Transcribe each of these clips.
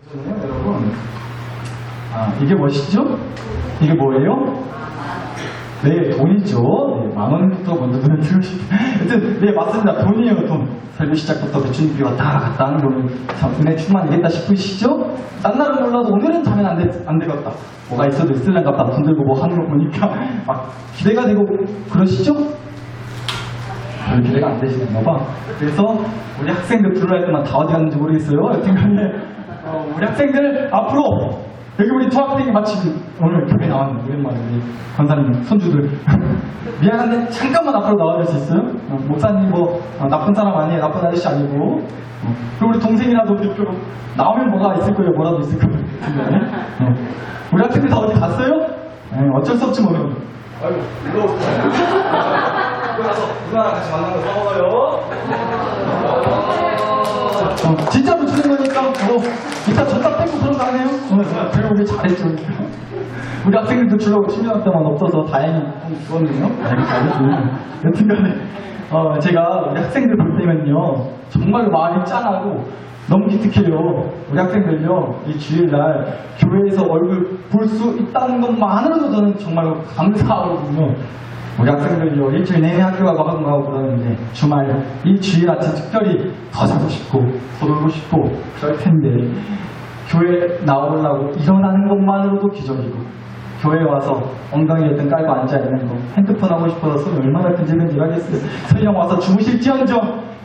여러분, 이게 뭐시죠? 이게 뭐예요? 네, 돈이죠. 네, 10,000원부터 먼저 눈에 들으시죠. 하여튼, 네, 맞습니다. 돈이에요, 돈. 설교 시작부터 대출비가 왔다 갔다 하는 거는 참 눈에 충만이겠다 싶으시죠? 딴 날은 몰라도 오늘은 자면 안 되겠다. 뭐가 있어도 있을란가 보다. 돈 들고 뭐 하는 거 보니까 막 기대가 되고 그러시죠? 별 기대가 안 되시는가 봐. 그래서 우리 학생들 불러야 할 때만 다 어디 갔는지 모르겠어요. 여튼간에 우리 학생들 앞으로 여기 우리 두 학생이 마침 오늘 교회 나왔는데 오랜만에 우리 권사님 손주들 미안한데 잠깐만 앞으로 나와줄 수 있어요? 목사님 뭐 나쁜 사람 아니에요. 나쁜 아저씨 아니고 그리고 우리 동생이라도 대표로 나오면 뭐가 있을 거예요. 뭐라도 있을 거예요. 우리 학생들 다 어디 갔어요? 어쩔 수 없지 뭐. 아이고 일로 가서 누나랑 같이 만난 거 써먹어요. 진짜로 주는 거니까 이따 전답 뺏고 그런 거 안 해요? 그리고 우리 잘했죠. 우리 학생들도 주려고 신경 때만 없어서 다행히 주었네요. 여튼간에 제가 우리 학생들 볼 때면요 정말로 마음이 짠하고 너무 기특해요. 우리 학생들요 이 주일날 교회에서 얼굴 볼 수 있다는 것만으로도 저는 정말로 감사하거든요. 우리 학생들요 일주일 내내 학교 가고 그러는데 주말 이 주일 아침 특별히 더 자고 싶고 더 놀고 싶고 그럴 텐데 교회 나오려고 일어나는 것만으로도 기적이고 교회에 와서 엉덩이에 깔고 앉아있는 거 핸드폰 하고 싶어서 손이 얼마나 끈질끈질하겠어요. 설령 와서 주무실지언정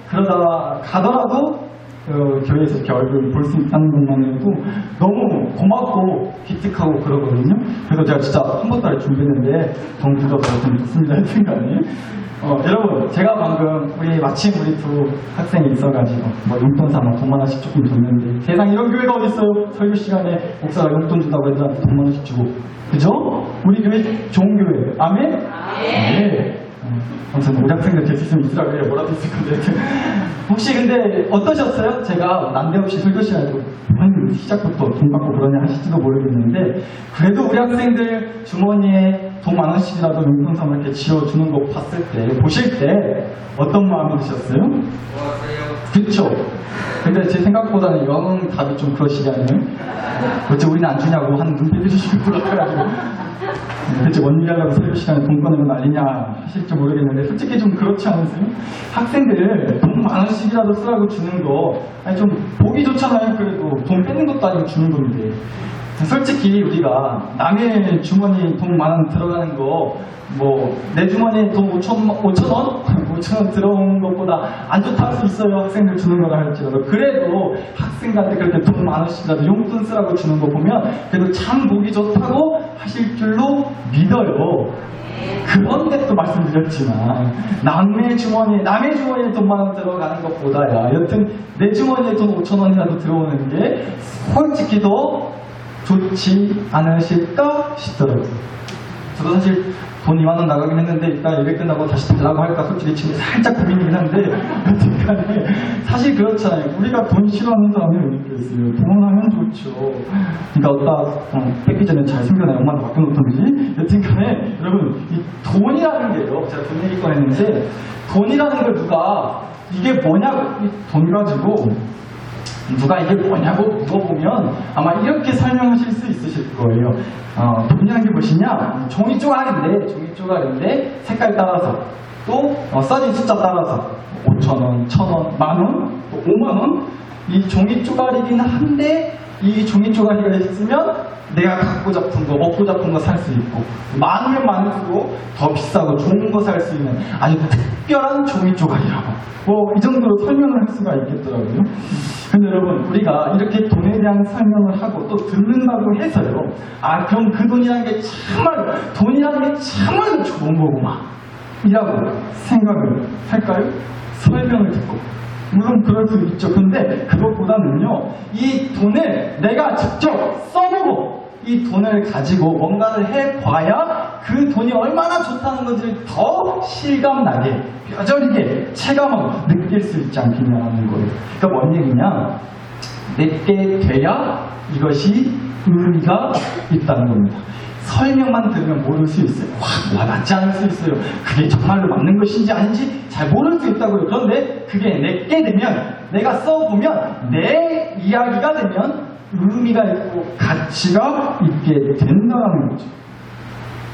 그러다가 가더라도 교회에서 이렇게 얼굴 볼 수 있다는 것만으로도 너무 고맙고 기특하고 그러거든요. 그래서 제가 진짜 한 번달에 준비했는데 돈 굳어서 좀 좋습니다. 하여튼간에 여러분 제가 방금 마침 우리 두 학생이 있어가지고 뭐 용돈 삼아 돈 10,000원씩 조금 줬는데 세상 이런 교회가 어딨어요. 설교 시간에 목사가 용돈 준다고 애들한테 돈 10,000원씩 주고 그죠? 우리 교회 좋은 교회 아멘? 네. 아무튼 우리 학생들 될 수 있으면 있으라고 해요. 뭐라도 있을 건데 혹시 근데 어떠셨어요? 제가 난데없이 설교 시간에도 시작부터 돈 받고 그러냐 하실지도 모르겠는데 그래도 우리 학생들 주머니에 돈 10,000원씩이라도 용돈 삼아 이렇게 지어주는 거 봤을 때 보실 때 어떤 마음이 드셨어요? 그쵸? 근데 제 생각보다는 영 답이 좀 그러시지 않아요? 어째 우리는 안 주냐고 한 눈빛 해주시고 그래가지고 대체 뭔 일 하려고 설교 시간에 돈 꺼내면 난리냐 하실지 모르겠는데 솔직히 좀 그렇지 않으세요? 학생들 돈 10,000원씩이라도 쓰라고 주는 거 아니 좀 보기 좋잖아요. 그래도 돈 뺏는 것도 아니고 주는 건데 솔직히 우리가 남의 주머니 돈 10,000원 들어가는 거 뭐 내 주머니에 돈 5,000원 들어오는 것보다 안 좋다 할 수 있어요. 학생들 주는 거라 할지라도 그래도 학생들한테 그렇게 돈 10,000원씩이라도 용돈 쓰라고 주는 거 보면 그래도 참 보기 좋다고 하실 줄로 믿어요. 그런데 또 말씀드렸지만 남의 주머니에 돈 10,000원 들어가는 것보다야 여튼 내 주머니에 돈 5,000원이라도 들어오는 게 솔직히 더 좋지 않으실까 싶더라고요. 저도 사실 돈 20,000원 나가긴 했는데 이따 예배 끝나고 다시 달라고 할까 솔직히 지금 살짝 고민이긴 한데 여튼간에 사실 그렇잖아요. 우리가 돈 싫어하는 사람이 왜 이렇게 있어요. 돈 하면 좋죠. 그러니까 어따 뺏기 전에 잘생겨내 엄마한테 맡겨놓던지 여튼간에 여러분 이 돈이라는 게요. 제가 돈 얘기 꺼냈는데 돈이라는 걸 누가 이게 뭐냐고 돈 가지고 누가 이게 뭐냐고 물어보면 아마 이렇게 설명하실 수 있으실 거예요. 돈이라는 게 무엇이냐? 종이 쪼가리인데 색깔 따라서 또 써진 숫자 따라서 5,000원, 1,000원, 10,000원, 또 50,000원 이 종이 쪼가리긴 한데 이 종이 쪼가리가 있으면 내가 갖고 잡은 거, 먹고 잡은 거 살 수 있고 많으면 많을수록 더 비싸고 좋은 거 살 수 있는 아주 특별한 종이 쪼가리라고 이 정도로 설명을 할 수가 있겠더라고요. 근데 여러분 우리가 이렇게 돈에 대한 설명을 하고 또 듣는다고 해서요 그럼 그 돈이라는 게 정말로 좋은 거구만 이라고 생각을 할까요? 설명을 듣고 물론 그럴 수 있죠. 근데 그것보다는요 이 돈을 내가 직접 써보고 이 돈을 가지고 뭔가를 해봐야 그 돈이 얼마나 좋다는 것을 더 실감나게 뼈저리게 체감하고 느낄 수 있지 않겠냐는 거예요. 그러니까 뭔 얘기냐 내게 돼야 이것이 의미가 있다는 겁니다. 설명만 들으면 모를 수 있어요. 와닿지 않을 수 있어요. 그게 정말로 맞는 것인지 아닌지 잘 모를 수 있다고요. 그런데 그게 내게 되면 내가 써보면 내 이야기가 되면 의미가 있고 가치가 있게 된다는 거죠.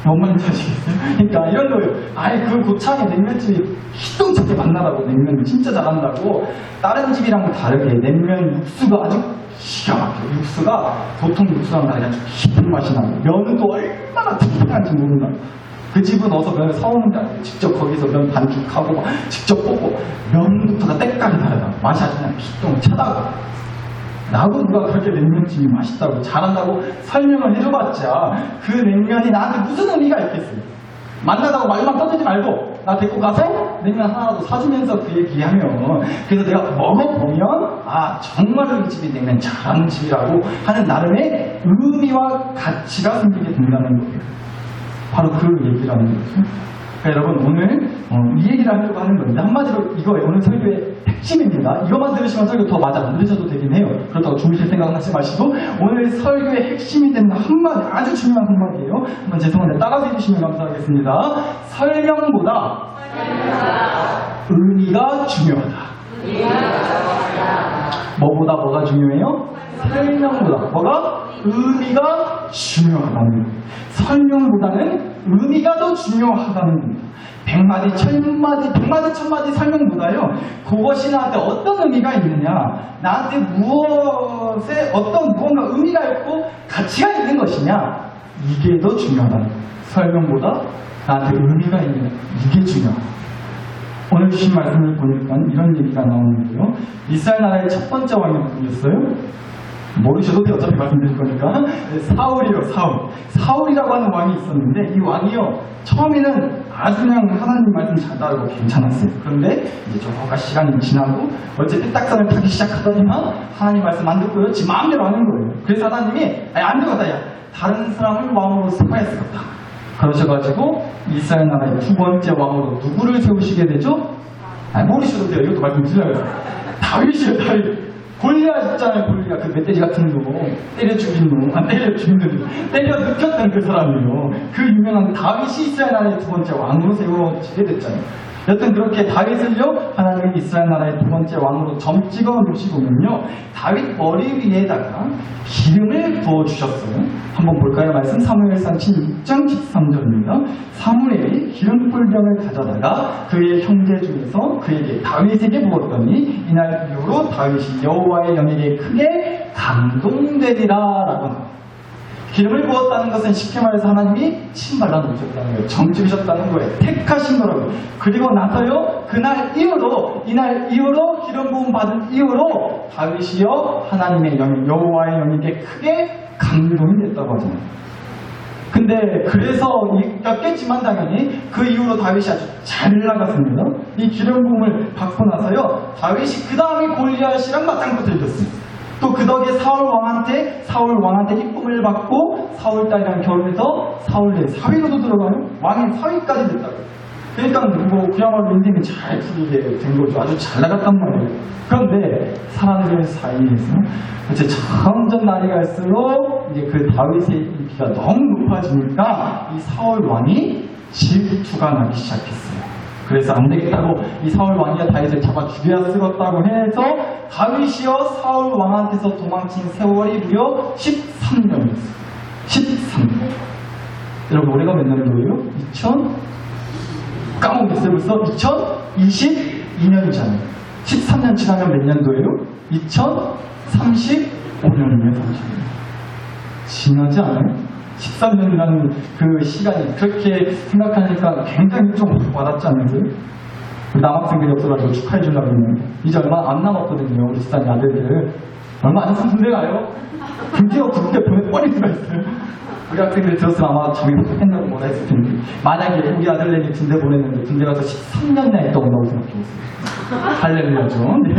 뭔 말인지 아시겠어요? 그러니까 이런 거예요. 아예 그 고창의 냉면집이 희똥차게 맛나다고 냉면 진짜 잘한다고 다른 집이랑 다르게 냉면 육수가 아주 기가 막혀요. 육수가 보통 육수랑 다르게 아주 깊은 맛이 나고 면도 얼마나 탱탱한지 모른다고. 그 집은 어서 면을 사오는 게 아니고 직접 거기서 면 반죽하고 막 직접 볶고 면부터가 때깔이 다르다. 맛이 아주 그냥 희똥차다고. 나도 누가 그렇게 냉면집이 맛있다고 잘한다고 설명을 해줘봤자 그 냉면이 나한테 무슨 의미가 있겠어요. 만나다고 말만 떠들지 말고 나 데리고 가서 냉면 하나라도 사주면서 그 얘기하면 그래서 내가 먹어보면 아 정말로 이 집이 냉면 잘하는 집이라고 하는 나름의 의미와 가치가 생기게 된다는 거예요. 바로 그 얘기라는 거죠. 그러니까 여러분 오늘 이 얘기를 하려고 하는 건데 한마디로 이거예요. 오늘 설교의 핵심입니다. 이것만 들으시면 설교 더 맞아 안 들으셔도 되긴 해요. 그렇다고 주무실 생각은 하지 마시고 오늘 설교의 핵심이 되는 한마디 아주 중요한 한마디예요. 한번 죄송한데 따라서 해주시면 감사하겠습니다. 설명보다 의미가 중요하다. 뭐가 중요해요? 설명보다 뭐가? 의미가 중요하다는 거예요. 설명보다는 의미가 더 중요하다는 겁니다. 100마디, 1000마디, 100마디, 1000마디 설명보다요. 그것이 나한테 어떤 의미가 있느냐, 나한테 무엇에 무언가 의미가 있고 가치가 있는 것이냐, 이게 더 중요하다는 거예요. 설명보다 나한테 의미가 있는 이게 중요하다. 오늘 주신 말씀을 보니까 이런 얘기가 나오는데요. 이스라엘 나라의 첫 번째 왕이 누구였어요? 모르셔도 돼요. 어차피 말씀드릴 거니까. 사울이요, 사울. 사울이라고 하는 왕이 있었는데 이 왕이요. 처음에는 아주 그냥 하나님 말씀 잘 따르고 괜찮았어요. 그런데 이제 조금가 시간이 지나고 어쨌든 딱선을 타기 시작하더니만 하나님 말씀 안 듣고요. 지 마음대로 하는 거예요. 그래서 하나님이 안 되겠다. 야, 다른 사람을 왕으로 세워야 되겠다. 그러셔가지고 이스라엘 나라의 두 번째 왕으로 누구를 세우시게 되죠? 모르셔도 돼요. 이것도 말씀드려요. 다윗이요, 다윗. 골리앗 있잖아요, 골리앗. 그 멧돼지 같은 놈. 때려 죽인 놈. 때려 눕혔던 그 사람이요. 그 유명한 다윗이 이스라엘 나라의 두 번째 왕으로 세워지게 됐잖아요. 여튼 그렇게 다윗을요, 하나님이 이스라엘 나라의 두 번째 왕으로 점 찍어 놓으시고는요, 다윗 머리 위에다가 기름을 부어주셨어요. 한번 볼까요? 말씀 사무엘상 16장 13절입니다. 사무엘이 기름불병을 가져다가 그의 형제 중에서 그에게 다윗에게 부었더니 이날 이후로 다윗이 여호와의 영에게 크게 감동되리라 라고 합니다. 기름을 부었다는 것은 쉽게 말해서 하나님이 침 발라놓으셨다는 거예요. 정찍으셨다는 거예요. 택하신 거라고요. 그리고 나서요, 이날 이후로 기름 부음 받은 이후로 다윗이요, 하나님의 영, 여호와의 영에게 크게 감동이 됐다고 하잖아요. 근데 그래서 였겠지만 당연히 그 이후로 다윗이 아주 잘 나갔습니다. 이 기름 부음을 받고 나서요, 다윗이 그 다음에 골리앗이랑 맞짱붙어 있었어요. 또 그 덕에 사울 왕한테 이쁨을 받고 사울 딸이랑 결혼해서 사울의 사위로도 들어가요. 왕의 사위까지 됐다고. 그러니까 그야말로 인생이 잘 풀리게 된 거죠. 아주 잘 나갔단 말이에요. 그런데 사람들 사이에서 이제 점점 날이 갈수록 이제 그 다윗의 인기가 너무 높아지니까 이 사울 왕이 질투가 나기 시작했어요. 그래서 안 되겠다고 이 사울 왕이야 다윗을 잡아 죽여야 쓰겠다고 해서 다윗이요 사울 왕한테서 도망친 세월이 무려 13년이었어요. 13년. 여러분 올해가 몇 년도예요? 까먹었어요 벌써? 2022년이잖아요. 13년 지나면 몇 년도예요? 2035년이에요. 지나지 않아요? 13년이라는 그 시간이 그렇게 생각하니까 굉장히 좀 와닿지 않으세요? 남학생들이 없어가지고 축하해 주려고 했는데 이제 얼마 안 남았거든요. 우리 집사님 아들들 얼마 안 있으면 군대 가요. 군대 보내버릴 수가 있어요. 우리 학생들이 들었으면 아마 저기 했다고 뭐라 했을 텐데 만약에 우리 아들내미 군대 보냈는데 군대 가서 13년 내에 또 온다고 생각해보세요. 할렐루야죠. 네.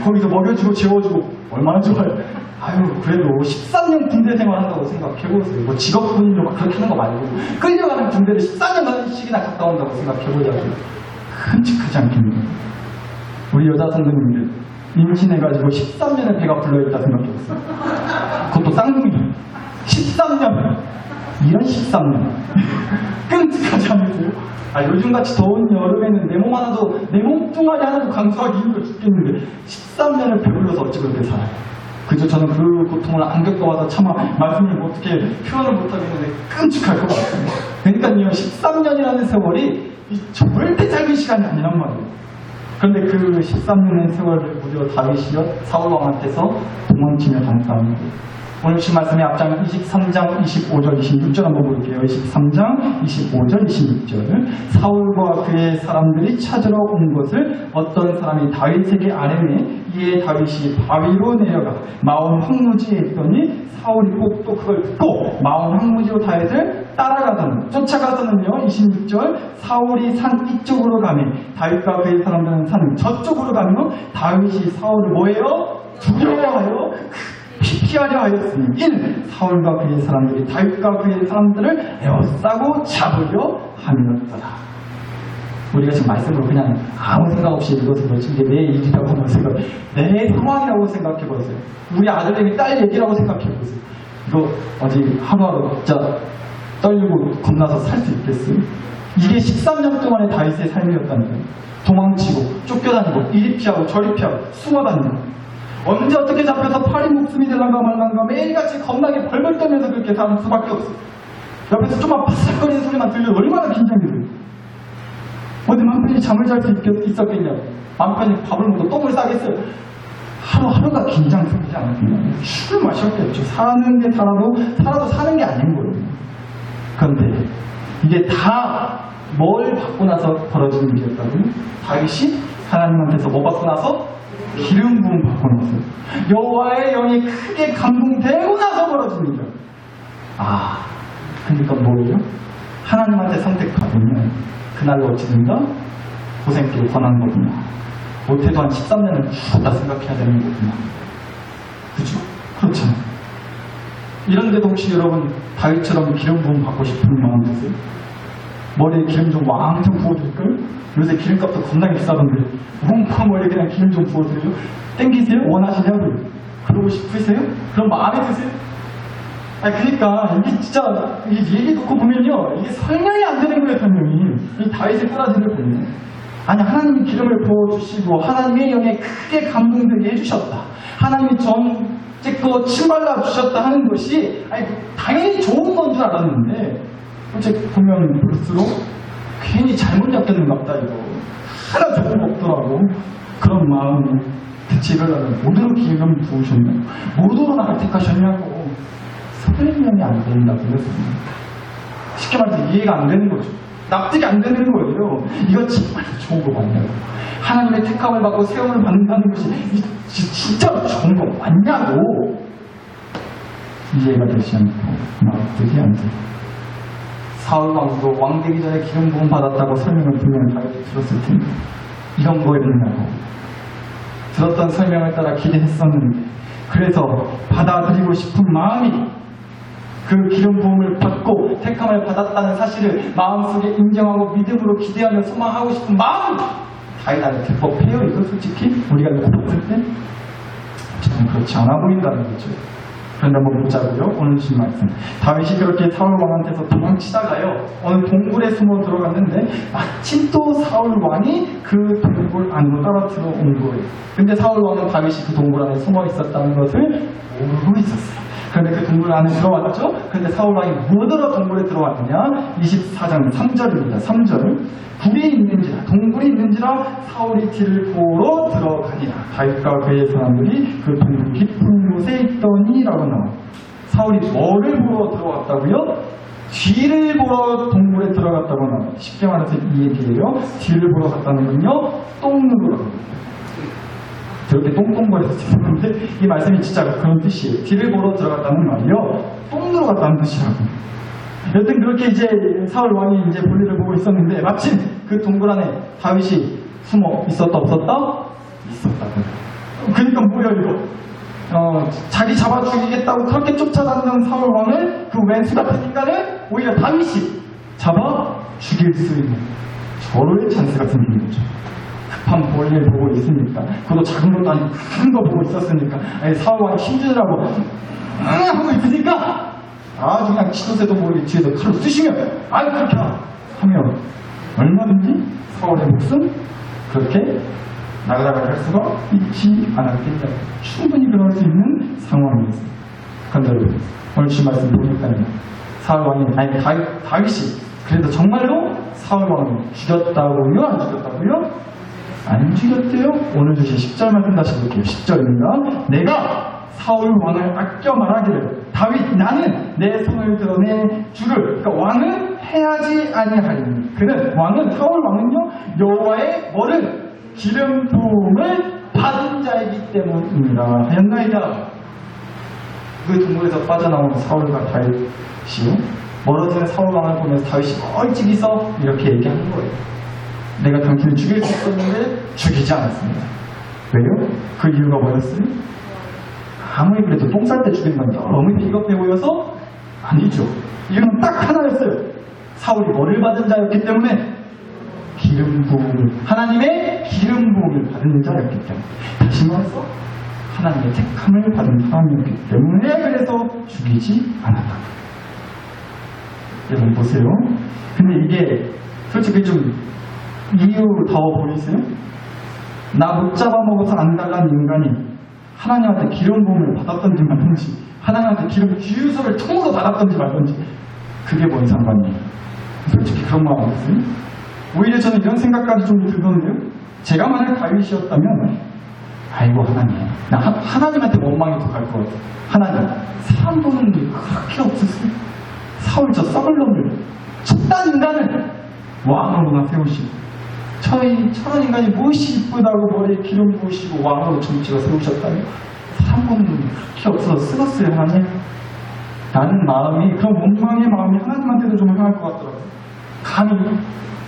거기서 먹여주고 재워주고 얼마나 좋아요. 아유 그래도 13년 군대 생활한다고 생각해보세요. 뭐 직업군인으로 막 그렇게 하는 거 말고 끌려가는 군대를 14년씩이나 갔다 온다고 생각해보자고요. 끔찍하지 않겠네요. 우리 여자 선생님들 임신해가지고 13년을 배가 불러있다 생각해보세요. 그것도 쌍둥이 13년 이런 13년 끔찍하지 않으세요? 요즘같이 더운 여름에는 내 몸 하나도 내 몸뚱아리 하나도 강수하기 힘들어 죽겠는데 13년을 배불러서 어찌 그렇게 살아요? 그저 저는 그 고통을 안 겪어봐서 차마 말씀을 어떻게 표현을 못하겠는데 끔찍할 것 같아요. 그러니까요, 13년이라는 세월이 절대 짧은 시간이 아니란 말이에요. 그런데 그 13년의 세월을 무려 다윗이요 사울왕한테서 도망치며 당했다는 거예요. 오늘 주신 말씀의 앞장 23장 25절 26절 한번 볼게요. 23장 25절 26절 사울과 그의 사람들이 찾으러 온 것을 어떤 사람이 다윗에게 아뢰매 이에 다윗이 바위로 내려가 마온 황무지에 있더니 사울이 꼭 또 그걸 듣고 마온 황무지로 다윗을 따라가더니 쫓아가서는요 26절 사울이 산 이쪽으로 가매 다윗과 그의 사람들은 산 저쪽으로 가며 다윗이 사울을 뭐해요? 두려워하여 피하려 하였으니 이는 사울과 그의 사람들이 다윗과 그의 사람들을 에워싸고 잡으려 함이었더라. 우리가 지금 말씀으로 그냥 아무 생각 없이 읽어서 그렇지 이게 내 일이라고 생각, 내 상황이라고 생각해보세요. 우리 아들에게 딸 얘기라고 생각해보세요. 이거 어디 하루하루 진짜 떨리고 겁나서 살 수 있겠어요? 이게 13년 동안의 다윗의 삶이었다는 거예요. 도망치고 쫓겨다니고 이리 피하고 저리 피하고 숨어다니고 언제 어떻게 잡혀서 팔이 목숨이 될란가 말란가 매일같이 겁나게 벌벌 떨면서 그렇게 사는 수밖에 없어요. 옆에서 좀만 바삭거리는 소리만 들려도 얼마나 긴장이 돼요. 어디 남편이 잠을 잘 수 있었겠냐고. 남편이 밥을 먹고 똥을 싸겠어요. 하루하루가 긴장 생기지 않았겠냐고. 술을 마셨겠죠. 사는 게 살아도 사는 게 아닌 거예요. 그런데 이게 다 뭘 받고 나서 벌어지는 일이었다고요? 다윗이 하나님한테서 뭐 받고 나서? 기름 부음 받고 나서 여호와의 영이 크게 감동되고 나서 벌어지는 일. 그러니까 뭐예요? 하나님한테 선택받으면 그날로 어찌든가 고생길을 권하는 거구나. 못해도 한 13년을 죽었다 생각해야 되는 거구나. 그죠? 그렇잖아요. 이런데도 혹시 여러분 다윗처럼 기름 부음 받고 싶은 마음 드세요? 머리에 기름 좀 왕창 부어드릴까요? 요새 기름값도 겁나게 비싸던데 웅팡 머리에 그냥 기름 좀 부어드려요? 땡기세요? 원하시냐고요? 그러고 싶으세요? 그럼 마음에 드세요? 그러니까 이게 진짜 이 얘기 듣고 보면요 이게 설명이 안 되는 거예요. 설명이 이 다윗의 꼬라지를 보면 하나님이 기름을 부어주시고 하나님의 영에 크게 감동되게 해주셨다. 하나님이 거 침발라 주셨다 하는 것이 당연히 좋은 건 줄 알았는데 어째 보면 볼수록 괜히 잘못 엮였는 것 같다 이거. 하나 좋은 거 없더라고. 그런 마음이 대체 이러려면 모두로 기름 부으셨냐고 모두로 나를 택하셨냐고 설명이 안 된다고 그랬습니다. 쉽게 말해서 이해가 안 되는 거죠. 납득이 안 되는 거예요. 이거 정말 좋은 거 맞냐고. 하나님의 택함을 받고 세움을 받는다는 것이 진짜 좋은 거 맞냐고. 이해가 되지 않고 납득이 안 돼요. 사울 왕도 왕 되기 전에 기름 부음 받았다고 설명을 분명히 다윗이 들었을 텐데 이런 거였냐고. 들었던 설명을 따라 기대했었는데 그래서 받아들이고 싶은 마음이 그 기름 부음을 받고 택함을 받았다는 사실을 마음속에 인정하고 믿음으로 기대하며 소망하고 싶은 마음 다윗 안에 대법해요. 이거 솔직히 우리가 이거 봤을 때 저는 그렇지 않아 보인다는 거죠. 그런데 한번 보자고요. 오늘 주신 말씀. 다윗이 그렇게 사울 왕한테서 도망치다가요. 어느 동굴에 숨어 들어갔는데 마침 또 사울 왕이 그 동굴 안으로 따라 들어온 거예요. 근데 사울 왕은 다윗이 그 동굴 안에 숨어 있었다는 것을 모르고 있었어요. 그런데 그 동굴 안에 들어왔죠. 근데 사울 왕이 뭐더러 동굴에 들어왔느냐. 24장 3절입니다. 3절. 굴이 있는지라 동굴이 있는지라 사울이 뒤를 보러 들어가니라. 다윗과 그의 사람들이 그 동굴 깊은 곳에 있더니 라고 나와요. 사울이 뭐를 보러 들어갔다고요? 뒤를 보러 동굴에 들어갔다고 나와요. 쉽게 말해서 이 얘기예요. 뒤를 보러 갔다는 건요 똥누르라고 합니다. 저렇게 똥똥거려서 찍었는데 이 말씀이 진짜 그런 뜻이에요. 뒤를 보러 들어갔다는 말이요 똥누러 갔다는 뜻이라고. 여튼 그렇게 이제 사울 왕이 이제 볼일을 보고 있었는데 마침 그 동굴 안에 다윗이 숨어 있었다 없었다? 있었다고요. 그러니까 뭐야 이거? 자기 잡아 죽이겠다고 그렇게 쫓아다니는 사울 왕을 그 왼수 같은 인간을 오히려 다윗이 잡아 죽일 수 있는 절호의 찬스가 생긴 거죠. 급한 볼일 보고 있으니까 그것도 작은 것도 아니고 큰 거 보고 있었으니까 사울 왕이 힘주느라고 하고 있으니까 아주 그냥 치도새도 모르게 뒤에서 칼로 쑤시면 그렇게 하면 얼마든지 사울의 목숨 그렇게 나가다가 할 수가 있지 않았겠냐. 충분히 그럴 수 있는 상황이었어요. 그런데 여러분, 오늘 주신 말씀 보니까요. 사울 왕이, 아니 다윗이 그래도 정말로 사울 왕을 죽였다고요? 안 죽였다고요? 안 죽였대요. 오늘 주신 10절 말씀 다시 볼게요. 10절입니다. 내가 사울 왕을 아껴 말하기를 다윗 나는 내 손을 드러내 주를, 그러니까 왕은 해하지 아니하리니 그는 왕은 사울 왕은요 여호와의 뭐를 기름 부음을 받은 자이기 때문이라 하였나이다. 그 동굴에서 빠져나온 사울과 다윗이요 멀어지는 사울 왕을 보면서 다윗이 멀찍이서 이렇게 얘기하는 거예요. 내가 당신을 죽일 수 있었는데 죽이지 않았습니다. 왜요? 그 이유가 뭐였어요? 아무리 그래도 똥 쌀 때 죽이는 건 너무 비겁해 보여서? 아니죠. 이유는 딱 하나였어요. 사울이 뭐를 받은 자였기 때문에? 기름 부음을, 하나님의 기름 부음을 받은 자였기 때문에. 다시 말해서 하나님의 택함을 받은 사람이었기 때문에 그래서 죽이지 않았다. 여러분 보세요. 근데 이게 솔직히 좀 이유 더 보이세요? 나 못 잡아먹어서 안 달라는 인간이 하나님한테 기름 부음을 받았던지 말던지, 하나님한테 기름 주유소를 통으로 받았던지 말던지, 그게 뭔 상관이에요? 솔직히 그런 마음 없어요? 오히려 저는 이런 생각까지 좀 들던데요. 제가 만약 다윗이었다면 아이고 하나님, 나 하나님한테 원망이 더 갈 것 같아요. 하나님, 사람 보는 게 그렇게 없으세요? 사울 저 썩을 놈을, 첩단 인간을 왕으로나 세우시고, 저런 인간이 무엇이 이쁘다고 머리에 기름 부으시고 왕으로 정치가 세우셨다며? 사람 보는 게 그렇게 없어서 쓰었어요 하나님? 라는 마음이, 그런 원망의 마음이 하나님한테도 좀 향할 것 같더라고요. 감히.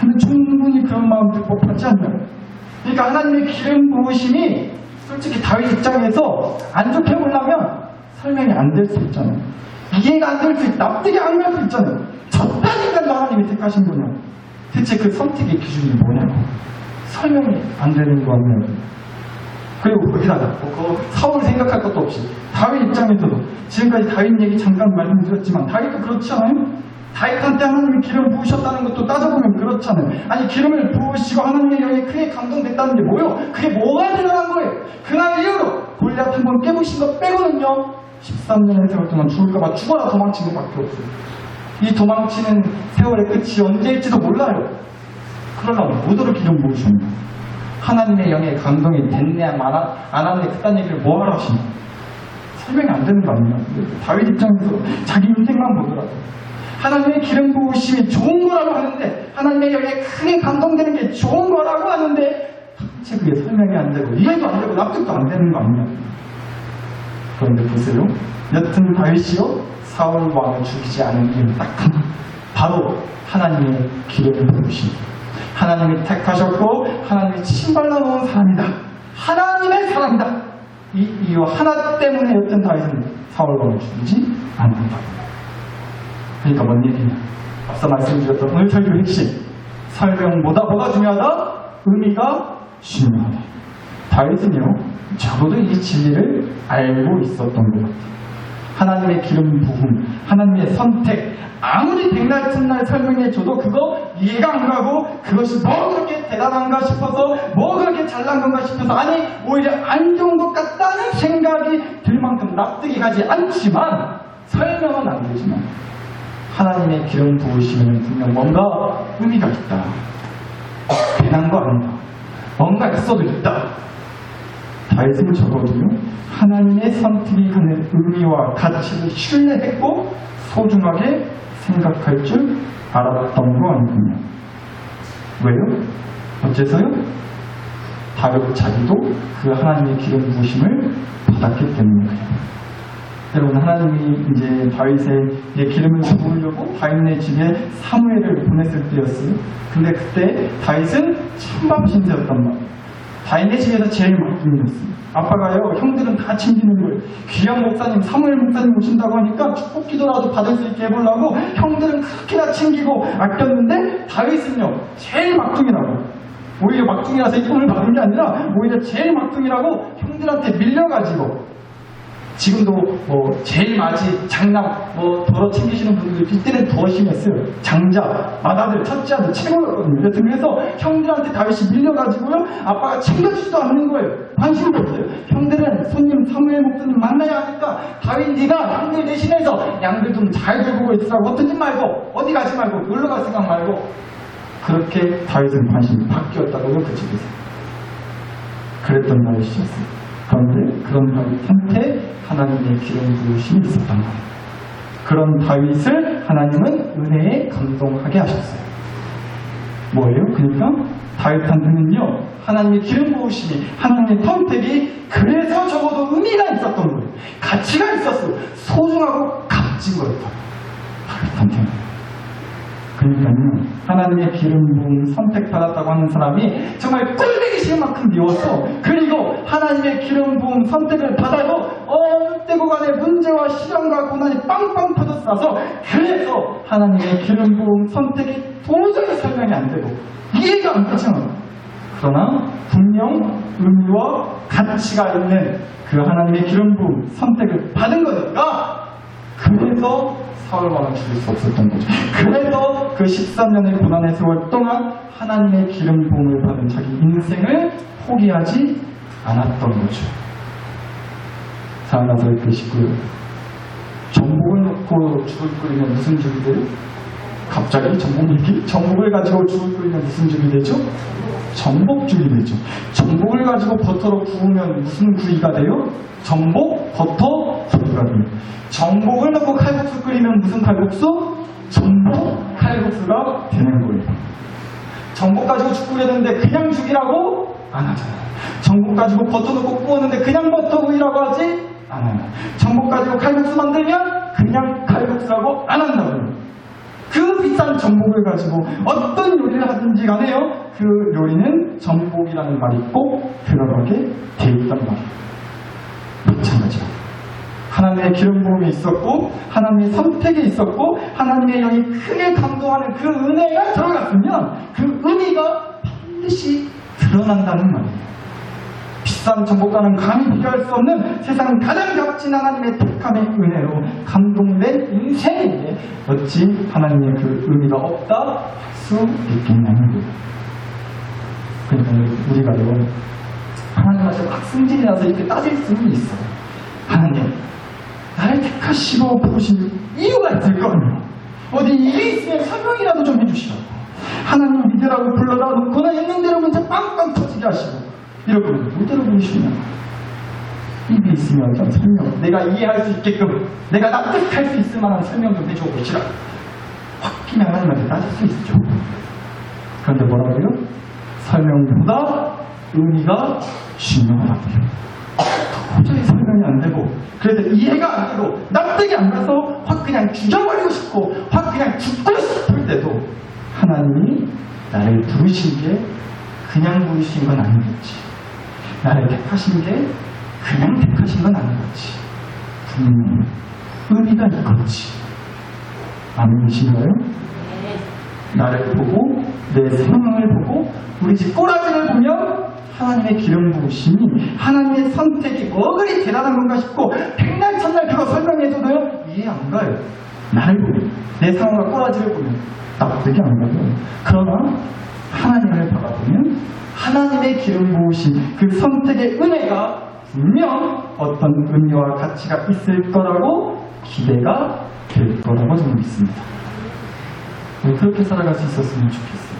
근데 충분히 그런 마음 들 법하지 않나요? 그러니까 하나님의 기름 부으심이 솔직히 다윗 입장에서 안 좋게 보려면 설명이 안 될 수 있잖아요. 이해가 안 될 수 있고 납득이 안 갈 수 있잖아요. 저따니까 하나님이 택하신 거냐. 대체 그 선택의 기준이 뭐냐고. 설명이 안 되는 거 같네요. 그리고 거기다가 그 사울을 생각할 것도 없이 다윗 입장에서도 지금까지 다윗 얘기 잠깐 말씀드렸지만 다윗도 그렇지 않아요? 다윗한테 하나님이 기름 부으셨다는 것도 따져보면 그렇잖아요. 아니 기름을 부으시고 하나님의 영에 크게 감동됐다는 게 뭐예요? 그게 뭐가 드러난 거예요? 그날 이후로 골리앗 한 번 깨부신 것 빼고는요 13년의 세월 동안 죽을까봐 죽어라 도망친 것밖에 없어요. 이 도망치는 세월의 끝이 언제일지도 몰라요. 그러나 모두를 기름 부으십니다. 하나님의 영에 감동이 됐네 안 왔네 그딴 얘기를 뭐하러 하시냐. 설명이 안 되는 거 아니냐. 다윗 입장에서 자기 인생만 보더라고요. 하나님의 기름 부으심이 좋은 거라고 하는데, 하나님의 영에 크게 감동되는 게 좋은 거라고 하는데 도대체 그게 설명이 안 되고 이해도 안 되고 납득도 안 되는 거 아니냐. 그런데 보세요. 여튼 다윗이요 사울 왕을 죽이지 않은 이유는 딱 하나, 바로 하나님의 기름 부으심. 하나님이 택하셨고 하나님이 신발라 놓은 사람이다. 하나님의 사람이다. 이 이유 하나 때문에 여튼 다윗은 사울 왕을 죽이지 않는다. 그러니까 뭔 얘기냐. 앞서 말씀드렸던 오늘 설교 핵심. 설명보다 뭐가 중요하다? 의미가 중요하다. 다윗은요 적어도 이 진리를 알고 있었던 것 같아요. 하나님의 기름 부음, 하나님의 선택, 아무리 백날 첫날 설명해줘도 그거 이해가 안 가고 그것이 뭐 그렇게 대단한가 싶어서 뭐 그렇게 잘난 건가 싶어서 아니 오히려 안 좋은 것 같다는 생각이 들 만큼 납득이 가지 않지만 설명은 안 되지만 하나님의 기름 부으시면 분명 뭔가 의미가 있다. 괜한 거 아니다. 뭔가 있어도 있다. 다윗은 적어도요 하나님의 선택이 가는 의미와 가치를 신뢰했고 소중하게 생각할 줄 알았던 거 아니군요. 왜요? 어째서요? 다윗 자기도 그 하나님의 기름 부으심을 받았기 때문이에요. 여러분 하나님이 이제 다윗의 기름을 부으려고 다윗네 집에 사무엘을 보냈을 때였어요. 근데 그때 다윗은 찬밥 신세였단 말이에요. 다윗네 집에서 제일 막둥이였어요. 아빠가요 형들은 다 챙기는 거예요. 귀한 목사님 사무엘 목사님 오신다고 하니까 축복 기도라도 받을 수 있게 해보려고 형들은 그렇게나 챙기고 아꼈는데 다윗은요 제일 막둥이라고. 오히려 막둥이라서 이름을 받은 게 아니라 오히려 제일 막둥이라고 형들한테 밀려가지고 지금도 뭐 제일 맞이 장남 뭐 더러 챙기시는 분들 이때는 더 심했어요. 장자, 맏아들, 첫째 아들 최고였거든요. 그래서 형들한테 다윗이 밀려가지고요. 아빠가 챙겨주지도 않는 거예요. 관심도 없어요. 형들은 손님 사무엘 목사님 만나야 하니까 다윗 네가 형들 대신해서 양들 좀 잘 돌보고 있으라고 흩어지 말고 어디 가지 말고 놀러 갈 생각 말고 그렇게 다윗은 관심이 바뀌었다고요. 그 집에서. 그랬던 다윗이었어요. 그런데 그런 다윗한테 하나님의 기름 부으심이 있었단 말이에요. 그런 다윗을 하나님은 은혜에 감동하게 하셨어요. 뭐예요? 그러니까 다윗한테는요 하나님의 기름 부으심이 하나님의 선택이 그래서 적어도 의미가 있었던 거예요. 가치가 있었어요. 소중하고 값진 거였다. 다윗한테는. 그러니까요 하나님의 기름 부음 선택받았다고 하는 사람이 정말 꼴보기 싫은 만큼 미워서 그리고 하나님의 기름 부음 선택을 받아도 때고 간에 문제와 시련과 고난이 빵빵 터져서 그래서 하나님의 기름 부음 선택이 도저히 설명이 안 되고 이해가 안 되잖아요. 그러나 분명 의미와 가치가 있는 그 하나님의 기름 부음 선택을 받은 거니까 그래서 사울왕을 죽일 수 없었던 거죠. 그래서 그 13년의 고난의 세월 동안 하나님의 기름 부음을 받은 자기 인생을 포기하지 않았던 거죠. 사나서 19일 전복을 놓고 죽을 끓이면 무슨 죽이 돼요? 갑자기 전복을 가지고 죽을 끓이면 무슨 죽이 되죠? 전복죽이 되죠. 전복을 가지고 버터로 구우면 무슨 구이가 돼요? 전복, 버터, 구이가 돼요. 전복을 넣고 칼국수 끓이면 무슨 칼국수? 전복 칼국수가 되는 거예요. 전복 가지고 죽 끓였는데 그냥 죽이라고 안 하잖아요. 전복 가지고 버터 넣고 구웠는데 그냥 버터 구이라고 하지 않아요. 전복 가지고 칼국수 만들면 그냥 칼국수라고 안 한다고요. 그 비싼 전복을 가지고 어떤 요리를 하든지 간에요. 그 요리는 전복이라는 말이 꼭 들어가게 돼 있단 말이에요. 마찬가지로 하나님의 기름 부음이 있었고 하나님의 선택이 있었고 하나님의 영이 크게 감동하는 그 은혜가 들어갔으면 그 의미가 반드시 드러난다는 말이에요. 비싼 전복과는 감히 비교할 수 없는 세상 가장 값진 하나님의 택함의 은혜로 감동된 인생에 어찌 하나님의 그 의미가 없다 할 수 있겠냐는 거예요. 그러니까 우리가요 하나님 앞에 막 승진이 나서 이렇게 따질 수는 있어요. 하나님 나를 택하시고 부르신 이유가 있을 거 아니에요. 어디 일이 있으면 설명이라도 좀 해주시라고. 하나님 믿으라고 불러다 놓고는 있는 대로 문제 빵빵 터지게 하시고 이렇게 못대로 부르시면 입이 있으면 좀 설명 내가 이해할 수 있게끔 내가 납득할 수 있을 만한 설명 좀 해줘 보시라. 확 하나님한테 따질 수 있죠. 그런데 뭐라고요? 설명보다 의미가 중요하다고요. 도저히 설명이 안 되고 그래서 이해가 안 되고 납득이 안 가서 확 그냥 죽여버리고 싶고 확 그냥 죽고 싶을 때도 하나님이 나를 부르신 게 그냥 부르신 건 아니겠지. 나를 택하신 게 그냥 택하신 건 아니겠지. 분명히 의미가 있겠지. 아멘이신가요? 나를 보고 내 상황을 보고 우리 집 꼬라지를 보면 하나님의 기름 부으심이 하나님의 선택이 뭐그리 대단한 건가 싶고 백날 천날 그거 설명해줘도요 이해 안 가요. 나를 보면 내 상황과 꼬라지를 보면 납득이 안 가요. 그러나 하나님을 바라보면 하나님의 기름 부으심 그 선택의 은혜가 분명 어떤 의미와 가치가 있을 거라고 기대가 될 거라고 저는 믿습니다. 그렇게 살아갈 수 있었으면 좋겠어요.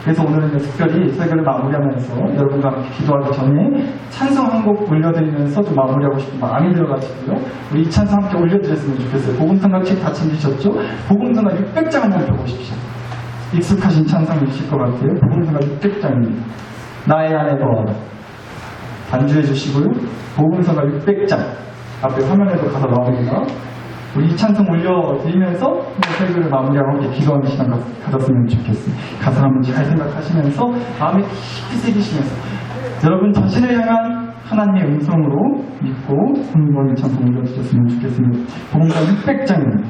그래서 오늘은 특별히 설교를 마무리하면서 여러분과 함께 기도하기 전에 찬송 한 곡 올려드리면서 좀 마무리하고 싶은 마음이 들어가지고요. 우리 이 찬송 함께 올려드렸으면 좋겠어요. 복음성가 책 다 챙기셨죠? 복음성가 600장 한번 펴보십시오. 익숙하신 찬송이실 것 같아요. 복음성가 600장입니다. 나의 안에 거하라. 반주해 주시고요. 복음성가 600장 앞에 화면에도 가서 나옵니다. 우리 이 찬송 올려드리면서 설교를 마무리하고 함께 기도하는 시간 가졌으면 좋겠습니다. 가사 한번 잘 생각하시면서 마음에 깊이 새기시면서 여러분 자신을 향한 하나님의 음성으로 믿고 한번 찬송 올려주셨으면 좋겠습니다. 복음성 600장입니다.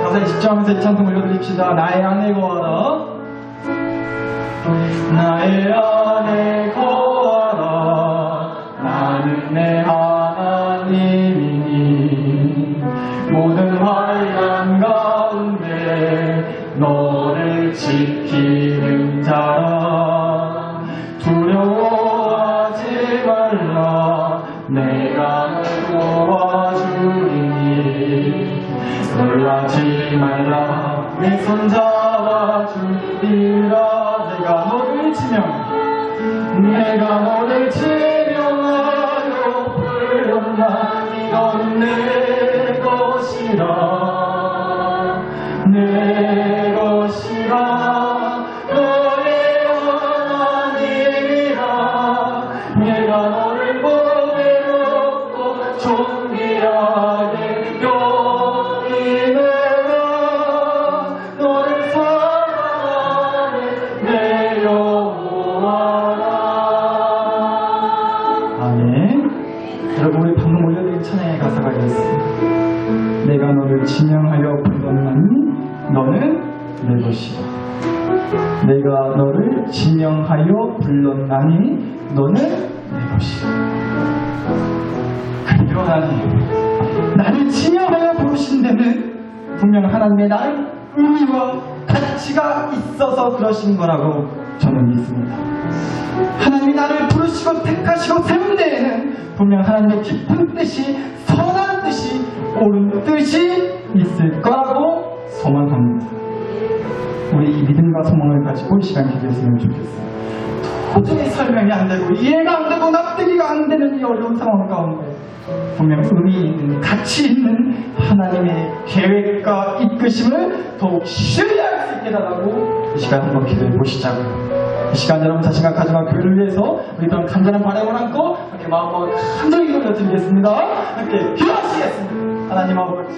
가사에 직접 합주하면서 이 찬송 올려드립시다. 나의 안에 거하라. 나의 안에 거하라. 나는 내 하나님이니 모든 환난 가운데 너를 지키는 자라. 두려워하지 말라. 내가 널 도와주리니 놀라지 말라. 내 손 잡아주리라. 내가 너를 지명하여 불렀나니 너는 내 것이라. 내 것이라. 너의 하나님이라. 내가 너를 보배롭고 존귀하게 여기노라. 너를 사랑하네 내 여호와라. 아멘. 여러분, 우리 방금 올려드린 찬양의 가사가 있습니다. 내가 너를 지명하여 불렀나니 너는 내 것이라. 내가 너를 지명하여 불렀나니 너는 내 것이라. 그리고 나를 지명하여 부르신 데는 분명 하나님의 나의 의미와 가치가 있어서 그러신 거라고 저는 믿습니다. 하나님이 나를 부르시고 택하시고 세운 데에는 분명 하나님의 깊은 뜻이, 선한 뜻이, 옳은 뜻이 있을 거라고 소망합니다. 우리 이 믿음과 소망을 가지고 이 시간 기도했으면 좋겠습니다. 도저히 설명이 안 되고 이해가 안 되고 납득이가 안 되는 이 어려운 상황 가운데 분명 의미 있는, 가치 있는 하나님의 계획과 이끄심을 더욱 신뢰할 수 있게 해달라고 이 시간 한번 기도해 보시자고요. 이 시간 여러분 자신과 가정과 교회를 위해서 우리 그런 간절한 바람을 안고 함께 마음과 간절히 기도를 드리겠습니다. 함께 기도하시겠습니다. 하나님 아버지,